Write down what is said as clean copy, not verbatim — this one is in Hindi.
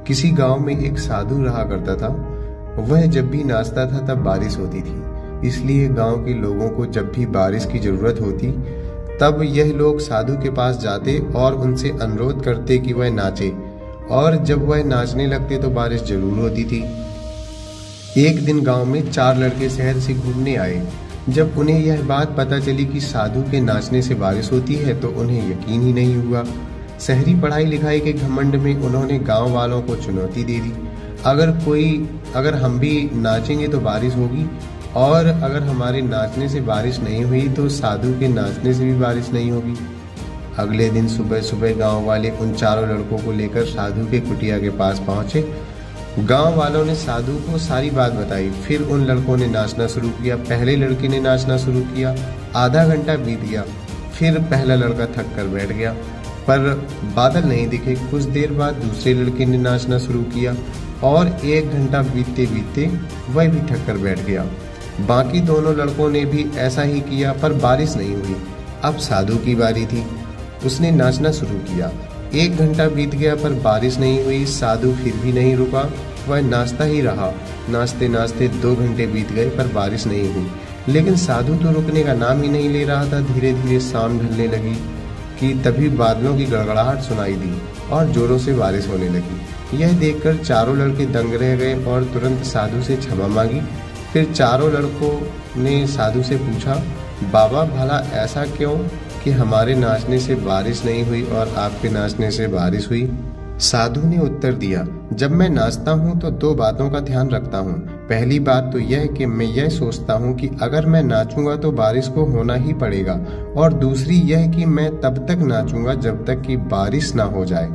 किसी गांव में एक साधु रहा करता था। वह जब भी नाचता था तब बारिश होती थी, इसलिए गांव के लोगों को जब भी बारिश की जरूरत होती तब यह लोग साधु के पास जाते और उनसे अनुरोध करते कि वह नाचे, और जब वह नाचने लगते तो बारिश जरूर होती थी। एक दिन गांव में 4 लड़के शहर से घूमने आए। जब उन्हें यह बात पता चली कि साधु के नाचने से बारिश होती है तो उन्हें यकीन ही नहीं हुआ। शहरी पढ़ाई लिखाई के घमंड में उन्होंने गांव वालों को चुनौती दे दी, अगर हम भी नाचेंगे तो बारिश होगी, और अगर हमारे नाचने से बारिश नहीं हुई तो साधु के नाचने से भी बारिश नहीं होगी। अगले दिन सुबह सुबह गांव वाले उन 4 लड़कों को लेकर साधु के कुटिया के पास पहुंचे। गांव वालों ने साधु को सारी बात बताई। फिर उन लड़कों ने नाचना शुरू किया। पहले लड़के ने नाचना शुरू किया। आधा घंटा बीत गया। फिर पहला लड़का थक कर बैठ गया, पर बादल नहीं दिखे। कुछ देर बाद दूसरे लड़के ने नाचना शुरू किया और 1 घंटा बीतते बीतते वह भी थक कर बैठ गया। बाकी दोनों लड़कों ने भी ऐसा ही किया, पर बारिश नहीं हुई। अब साधु की बारी थी। उसने नाचना शुरू किया। 1 घंटा बीत गया पर बारिश नहीं हुई। साधु फिर भी नहीं रुका, वह नाचता ही रहा। नाचते नाचते 2 घंटे बीत गए पर बारिश नहीं हुई, लेकिन साधु तो रुकने का नाम ही नहीं ले रहा था। धीरे धीरे शाम ढलने लगी कि तभी बादलों की गड़गड़ाहट सुनाई दी और जोरों से बारिश होने लगी। यह देखकर 4 लड़के दंग रह गए और तुरंत साधु से क्षमा मांगी। फिर 4 लड़कों ने साधु से पूछा, बाबा भला ऐसा क्यों कि हमारे नाचने से बारिश नहीं हुई और आपके नाचने से बारिश हुई? साधु ने उत्तर दिया, जब मैं नाचता हूँ तो 2 बातों का ध्यान रखता हूँ। पहली बात तो यह कि मैं यह सोचता हूँ कि अगर मैं नाचूंगा तो बारिश को होना ही पड़ेगा, और दूसरी यह कि मैं तब तक नाचूंगा जब तक कि बारिश ना हो जाए।